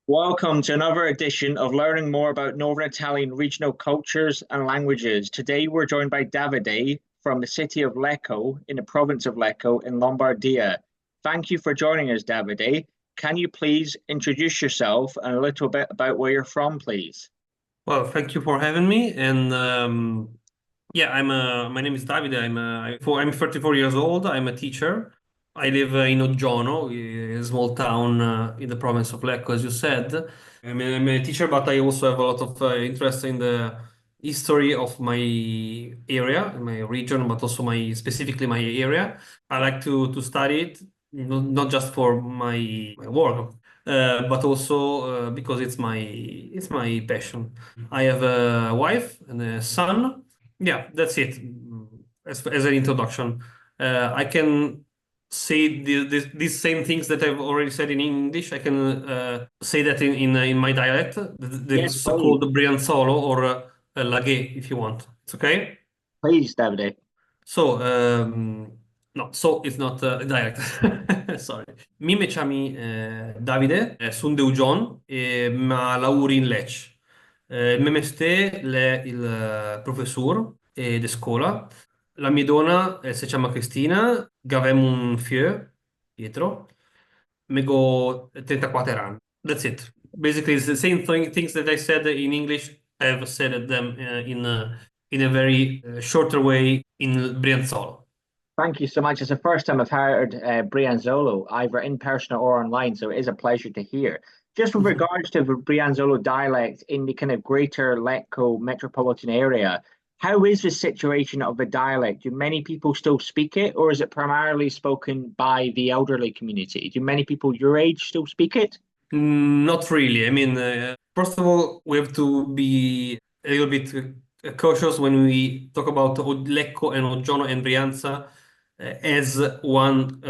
Welcome to another edition of learning more about Northern Italian regional cultures and languages. Today we're joined by Davide from the city of Lecco in the province of Lecco in Lombardia. Thank you for joining us, Davide. Can you please introduce yourself and a little bit about where you're from, please? Well, thank you for having me. And yeah, my name is Davide. I'm 34 years old. I'm a teacher. I live in Oggiono, a small town in the province of Lecco, as you said. I'm a teacher, but I also have a lot of interest in the history of my area, my region, but also specifically my area. I like to study it, not just for my work, but also because it's my passion. I have a wife and a son. Yeah, that's it. As an introduction, I can say these same things that I've already said in English. I can say that in my dialect, the Yes, please. so-called Brianzolo or Laghe, if you want. It's okay. Please, Davide. So, no, so it's not a dialect. Sorry. Mi me chiami Davide, sun de Ugion, ma lavoro in Lecce. Me meste le il professor de scuola. La mia donna si chiama Cristina, gavem un fieu, Pietro. Me go 34 anni. That's it. Basically, it's the same things that I said in English. I've said them in a very shorter way in Brianzolo. Thank you so much. It's the first time I've heard Brianzolo, either in person or online, so it is a pleasure to hear. Just with Mhm. regards to the Brianzolo dialect in the kind of greater Lecco metropolitan area, how is the situation of the dialect? Do many people still speak it, or is it primarily spoken by the elderly community? Do many people your age still speak it? Not really. I mean, first of all, we have to be a little bit cautious when we talk about Lecco and Oggiono and Brianza as one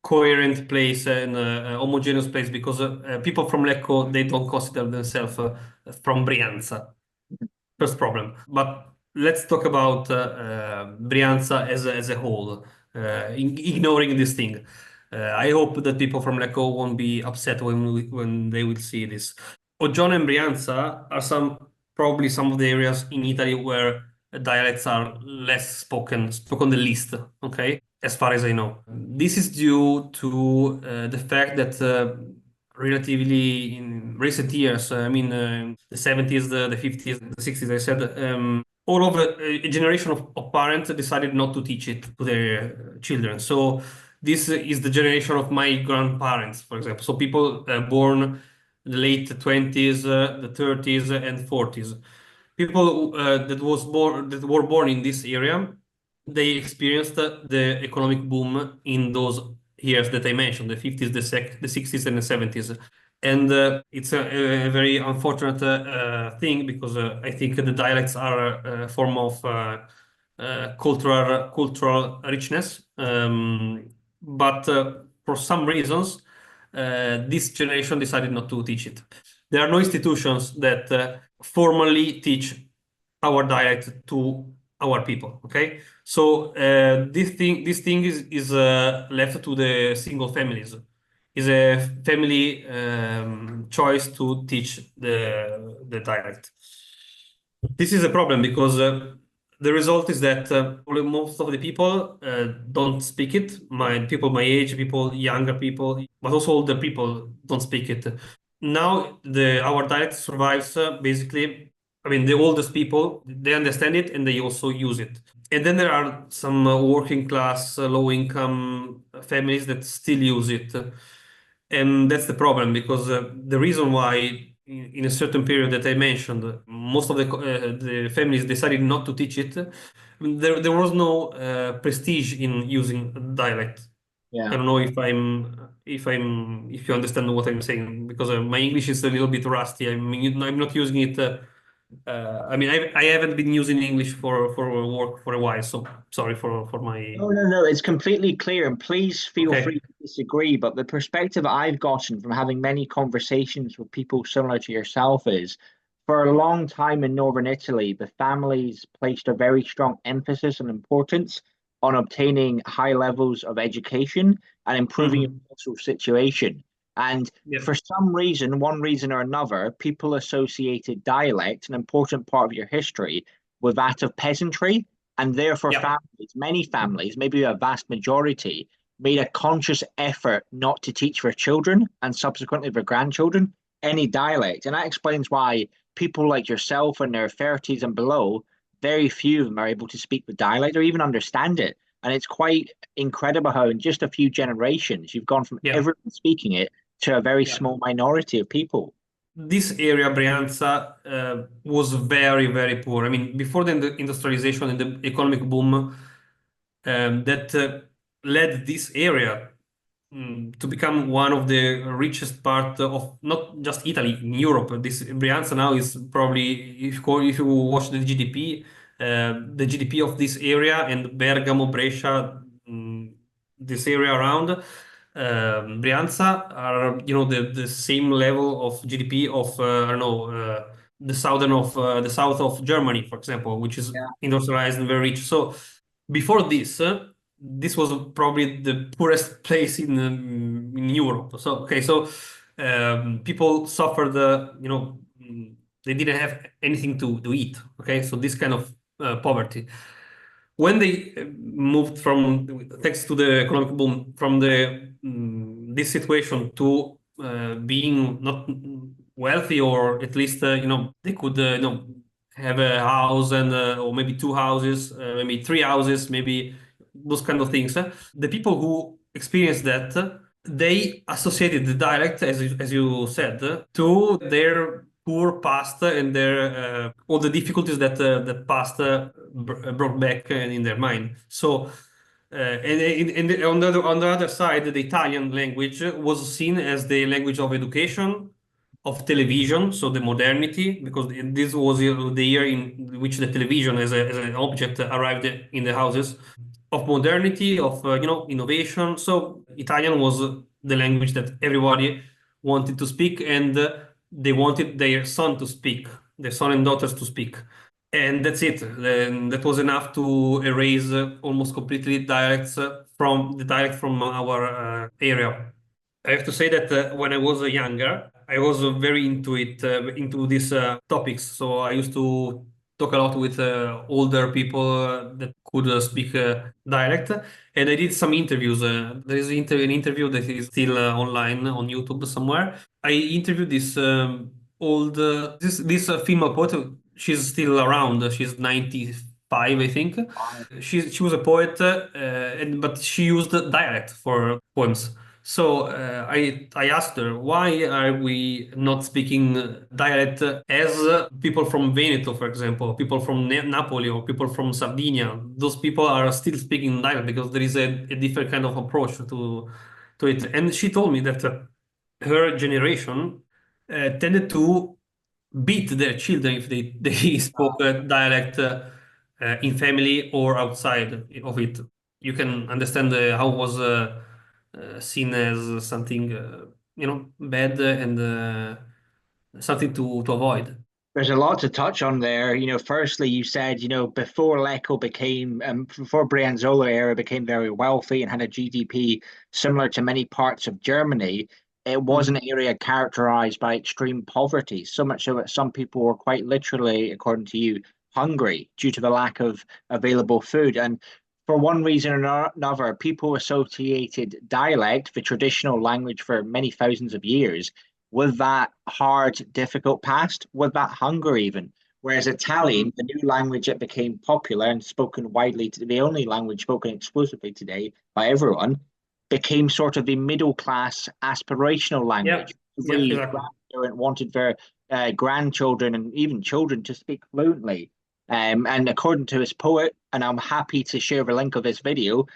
coherent place and homogeneous place because people from Lecco they don't consider themselves from Brianza. First problem. But let's talk about Brianza as a whole, ignoring this thing. I hope that people from Lecco won't be upset when they will see this. Oggiono and Brianza are probably some of the areas in Italy where dialects are less spoken the least, okay? As far as I know. This is due to the fact that relatively in recent years, I mean, the 70s, the 50s, the 60s, I said, all of a generation of parents decided not to teach it to their children. So this is the generation of my grandparents, for example. So people born the late 20s, the 30s, and 40s. People that were born in this area, they experienced the economic boom in those years that I mentioned, the 50s, the 60s, and the 70s. And it's a very unfortunate thing because I think the dialects are a form of cultural richness. But for some reasons, this generation decided not to teach it. There are no institutions that formally teach our dialect to our people. Okay, so this thing is left to the single families. Is a family choice to teach the dialect. This is a problem because the result is that most of the people don't speak it. My people, my age, people, younger people, but also older people don't speak it. Now our dialect survives basically. I mean, the oldest people they understand it and they also use it. And then there are some working class, low income families that still use it. And that's the problem because the reason why in a certain period that I mentioned, most of the families decided not to teach it. There was no prestige in using dialect. I Yeah. don't know if you understand what I'm saying because my English is a little bit rusty. I'm not using it. I mean, I haven't been using English for work for a while, so sorry for my. No, no, no. It's completely clear, and please feel free Okay. to disagree. But the perspective I've gotten from having many conversations with people similar to yourself is for a long time in northern Italy, the families placed a very strong emphasis and importance on obtaining high levels of education and improving your Mhm. social situation. And Yeah. for some reason, one reason or another, people associated dialect, an important part of your history, with that of peasantry. And therefore, Yeah. families, many families, maybe a vast majority, made a conscious effort not to teach their children and subsequently their grandchildren any dialect. And that explains why people like yourself in their 30s and below, very few of them are able to speak the dialect or even understand it. And it's quite incredible how in just a few generations you've gone from Yeah. everyone speaking it to a very Yeah. small minority of people. This area, Brianza, was very, very poor. I mean, before the industrialization and the economic boom, that led this area to become one of the richest part of not just Italy, in Europe. This Brianza now is probably, if you watch the GDP of this area and Bergamo, Brescia, this area around, Brianza are, the same level of GDP of, I don't know, the south of Germany, for example, which is Yeah. industrialized and very rich. So before this, this was probably the poorest place in Europe. So okay, so people suffered. They didn't have anything to eat. Okay, so this kind of poverty. When they moved from, thanks to the economic boom, from this situation to being not wealthy, or at least they could have a house and or maybe two houses, maybe three houses, maybe those kind of things. The people who experienced that, they associated the dialect, as you said, to their poor past and their all the difficulties that past brought back in their mind. So, and on the other side, the Italian language was seen as the language of education, of television, so the modernity, because this was the year in which the television as an object arrived in the houses, of modernity, of innovation. So Italian was the language that everybody wanted to speak, and they wanted their son to speak, their son and daughters to speak. And that's it. Then that was enough to erase almost completely dialects from the dialect from our area. I have to say that when I was younger, I was very into it, into these topics. So I used to talk a lot with older people that could speak dialect, and I did some interviews. There is an interview that is still online on YouTube somewhere. I interviewed this old this female poet. She's still around. She's 95, I think. She was a poet, but she used dialect for poems. So I asked her, why are we not speaking dialect as people from Veneto, for example, people from Napoli or people from Sardinia? Those people are still speaking dialect because there is a different kind of approach to it. And she told me that her generation tended to beat their children if they spoke dialect in family or outside of it. You can understand how it was seen as something bad and something to avoid. There's a lot to touch on there. Firstly, you said, before Lecco became, before Brianzolo era became very wealthy and had a GDP similar to many parts of Germany, it was an Mhm. area characterized by extreme poverty, so much so that some people were quite literally, according to you, hungry due to the lack of available food. And for one reason or another, people associated dialect, the traditional language for many thousands of years, with that hard, difficult past, with that hunger even. Whereas Italian, Mhm. the new language that became popular and spoken widely, the only language spoken exclusively today by everyone, became sort of the middle class aspirational Yeah, language. yeah, Every exactly. grandparent wanted their grandchildren and even children to speak fluently. And according to his poet, and I'm happy to share the link of this video,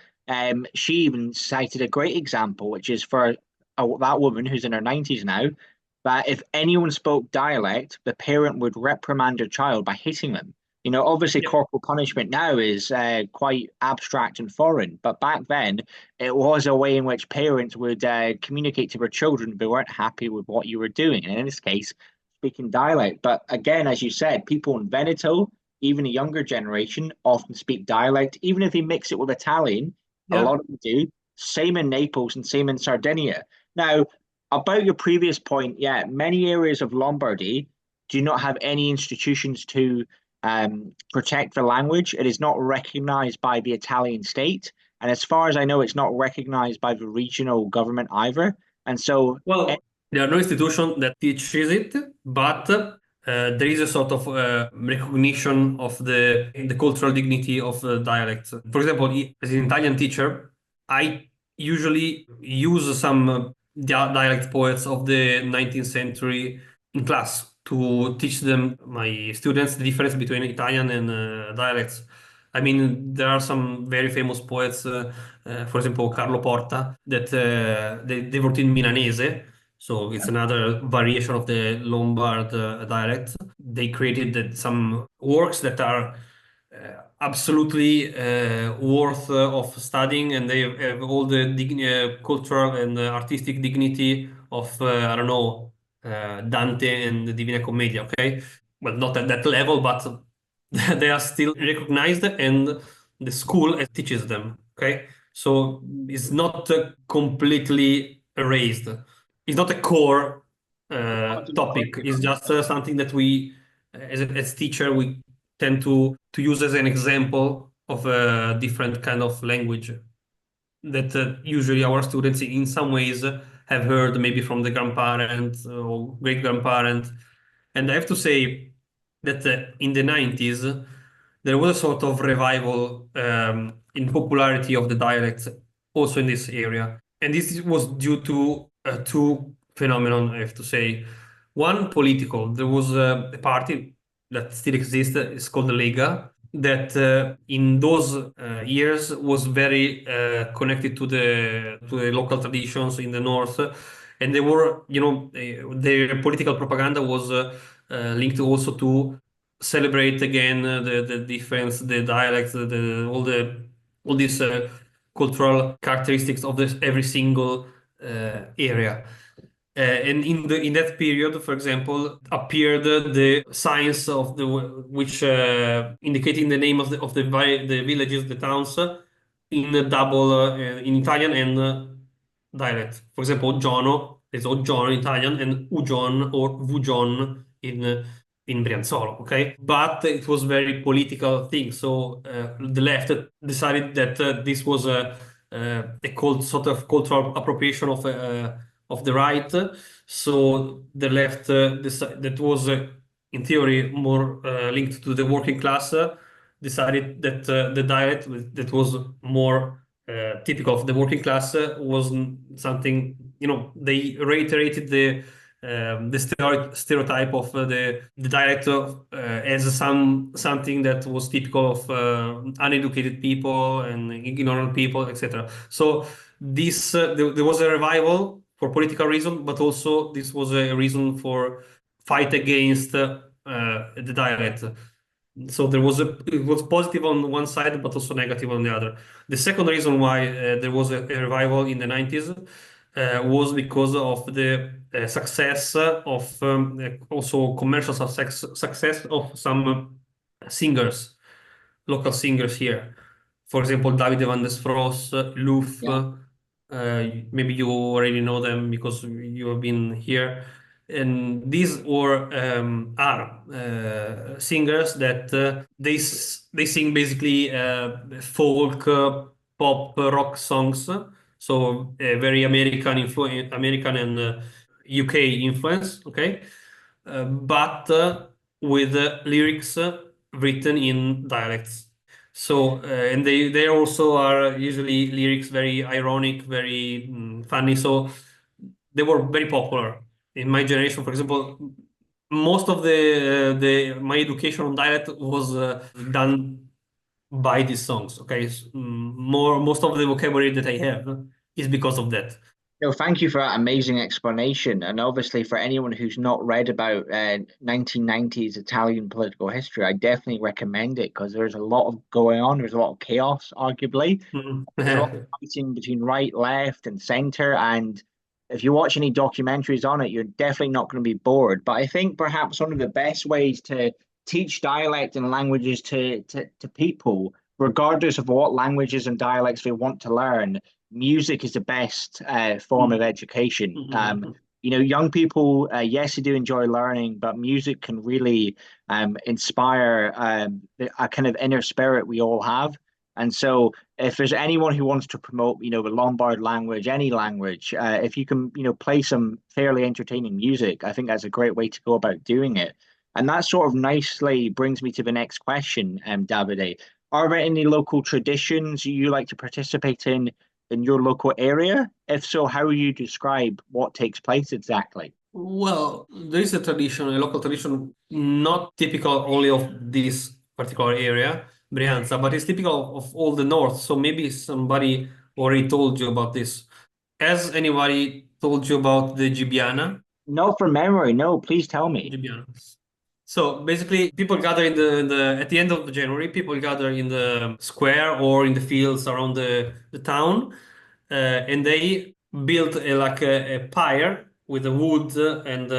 she even cited a great example, which is for that woman who's in her 90s now, that if anyone spoke dialect, the parent would reprimand their child by hitting them. Obviously, Yeah, corporal punishment now is quite abstract and foreign, but back then it was a way in which parents would communicate to their children if they weren't happy with what you were doing. And in this case, speaking dialect. But again, as you said, people in Veneto, even a younger generation, often speak dialect, even if they mix it with Italian. A yeah, lot of them do. Same in Naples and same in Sardinia. Now, About your previous point, yeah, many areas of Lombardy do not have any institutions to protect the language. It is not recognized by the Italian state. And as far as I know, it's not recognized by the regional government either. And so, Well, there are no institution that teaches it, but there is a sort of recognition of the cultural dignity of the dialects. For example, as an Italian teacher, I usually use some dialect poets of the 19th century in class to teach them, my students, the difference between Italian and dialects. I mean, there are some very famous poets, for example, Carlo Porta, that they wrote in Milanese, so it's another variation of the Lombard dialect. They created some works that are absolutely worth of studying, and they have all the cultural and artistic dignity of, I don't know, Dante and the Divina Commedia, okay? Well, not at that level, but they are still recognized, and the school teaches them, okay? So it's not completely erased. It's not a core topic. It's just something that we, as teacher, we tend to use as an example of a different kind of language that usually our students in some ways have heard maybe from the grandparents or great grandparents. And I have to say that in the 90s, there was a sort of revival in popularity of the dialects also in this area. And this was due to two phenomenon, I have to say. One, political. There was a party that still exists, it's called the Lega, that in those years was very connected to the local traditions in the north, and they were, their political propaganda was linked also to celebrate again the difference, the dialects, all these cultural characteristics of this every single area. And in that period, for example, appeared the signs of the which indicating the name of the villages, the towns, in a double in Italian and dialect. For example, Oggiono is Oggiono in Italian and Ugion or Vugion in Brianzolo. Okay, but it was very political thing. So the left decided that this was a sort of cultural appropriation of the right. So the left that was in theory more linked to the working class decided that the dialect that was more typical of the working class was something, they reiterated the stereotype of the dialect as something that was typical of uneducated people and ignorant people, etc. So this there was a revival for political reason, but also this was a reason for fight against the dialect. So it was positive on one side, but also negative on the other. The second reason why there was a revival in the 90s was because of the success of also commercial success of some singers, local singers here. For example, Davide van der Spross, Loof. yeah. Maybe you already know them because you have been here. And these are singers that they sing basically folk, pop, rock songs. So very American and UK influence. Okay, but with lyrics written in dialects. So, and they also are usually lyrics very ironic, very funny. So they were very popular in my generation. For example, most of the my education on dialect was done by these songs. Okay, most of the vocabulary that I have is because of that. No, thank you for that amazing explanation. And obviously, for anyone who's not read about 1990s Italian political history, I definitely recommend it because there's a lot of going on. There's a lot of chaos, arguably. Mhm. There's a lot of fighting between right, left, and center. And if you watch any documentaries on it, you're definitely not going to be bored. But I think perhaps one of the best ways to teach dialect and languages to people, regardless of what languages and dialects they want to learn, music is the best form of education. young people, yes, they do enjoy learning, but music can really inspire a kind of inner spirit we all have. And so, if there's anyone who wants to promote, the Lombard language, any language, if you can, play some fairly entertaining music, I think that's a great way to go about doing it. And that sort of nicely brings me to the next question, Davide. Are there any local traditions you like to participate in your local area? If so, how would you describe what takes place exactly? Well, there is a tradition, a local tradition, not typical only of this particular area, Brianza, but it's typical of all the north. So maybe somebody already told you about this. Has anybody told you about the Gibiana? No, from memory. No, please tell me. Gibiana. So basically, people gather in the at the end of January. People gather in the square or in the fields around the town, and they build a pyre with the wood and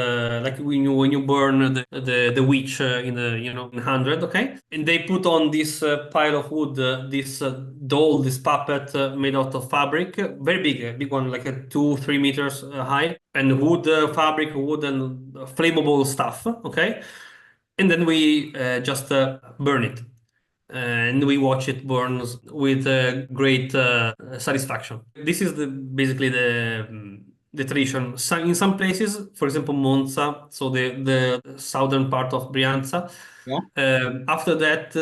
like when you burn the witch in the in 100, okay? And they put on this pile of wood this doll, this puppet made out of fabric, very big, a big one, like a 2-3 meters high, and wood, fabric, wood, and flammable stuff, okay? And then we just burn it, and we watch it burns with great satisfaction. This is basically the tradition. In some places, for example, Monza, so the southern part of Brianza. Yeah. After that,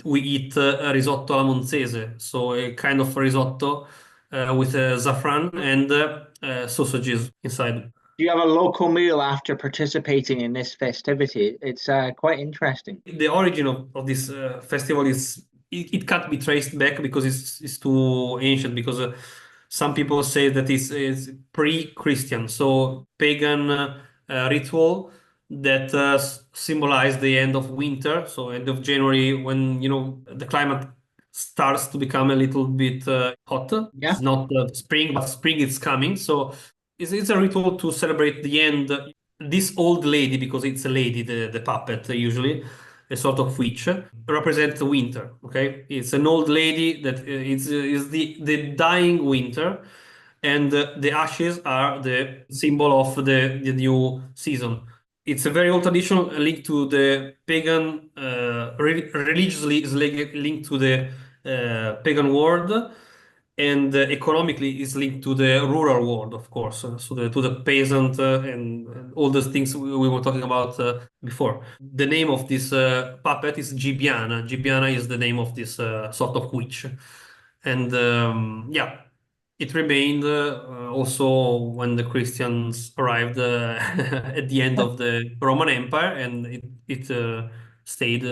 we eat a risotto alla monzese, so a kind of risotto with saffron and sausages inside. Do you have a local meal after participating in this festivity? It's quite interesting. The origin of this festival is it can't be traced back because it's too ancient, because some people say that it's pre-Christian, so pagan ritual that symbolize the end of winter, so end of January, when the climate starts to become a little bit hot. Yeah. It's not spring, but spring is coming. So it's a ritual to celebrate the end. This old lady, because it's a lady, the puppet usually, a sort of witch, represents the winter. Okay, it's an old lady that is the dying winter, and the ashes are the symbol of the new season. It's a very old tradition linked to the pagan, religiously is linked to the pagan world, and economically is linked to the rural world, of course, so to the peasant and all those things we were talking about before. The name of this puppet is Gibiana. Gibiana is the name of this sort of witch, and yeah, it remained also when the Christians arrived at the end of the Roman Empire, and it stayed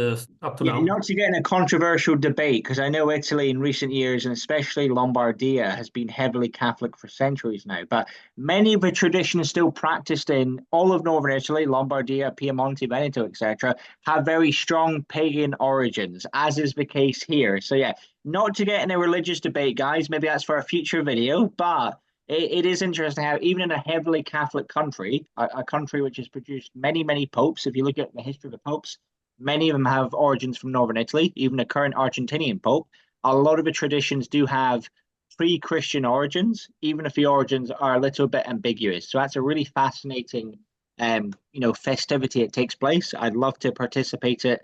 up to Yeah, now. not to get in a controversial debate, because I know Italy in recent years, and especially Lombardia, has been heavily Catholic for centuries now. But many of the traditions still practiced in all of northern Italy, Lombardia, Piemonte, Veneto, etc., have very strong pagan origins, as is the case here. So yeah, not to get in a religious debate, guys. Maybe that's for a future video, but. It is interesting how, even in a heavily Catholic country, a country which has produced many, many popes, if you look at the history of the popes, many of them have origins from northern Italy, even the current Argentinian Pope. A lot of the traditions do have pre-Christian origins, even if the origins are a little bit ambiguous. So that's a really fascinating festivity that takes place. I'd love to participate in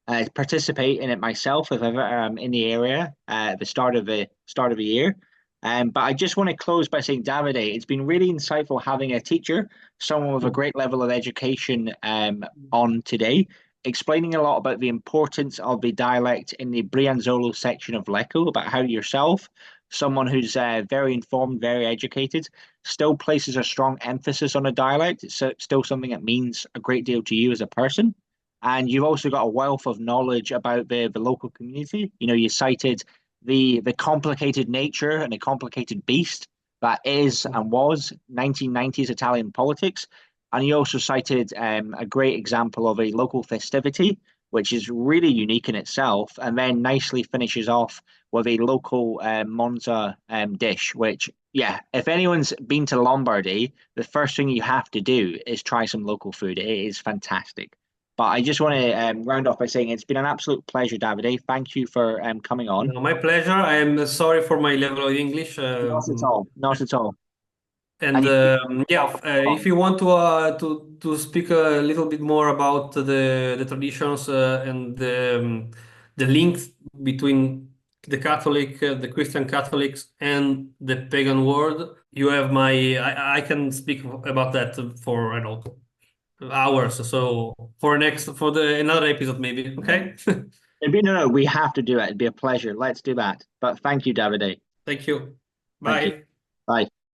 it myself if ever I'm in the area at the start of the year. But I just want to close by saying, Davide, it's been really insightful having a teacher, someone with a great level of education on today, explaining a lot about the importance of the dialect in the Brianzolo section of Lecco, about how yourself, someone who's very informed, very educated, still places a strong emphasis on a dialect. It's still something that means a great deal to you as a person. And you've also got a wealth of knowledge about the local community. You cited the complicated nature and the complicated beast that is and was 1990s Italian politics. And you also cited a great example of a local festivity, which is really unique in itself, and then nicely finishes off with a local Monza dish, which, yeah, if anyone's been to Lombardy, the first thing you have to do is try some local food. It is fantastic. But I just want to round off by saying it's been an absolute pleasure, Davide. Thank you for coming on. No, my pleasure. I am sorry for my level of English. Not at all. Not at all. And if you want to speak a little bit more about the traditions and the links between the Catholic, the Christian Catholics, and the pagan world, you have I can speak about that for, I don't know, hours. So for another episode maybe. Okay. No, we have to do it. It'd be a pleasure. Let's do that. But thank you, Davide. Thank you. Thank you. Bye. Bye.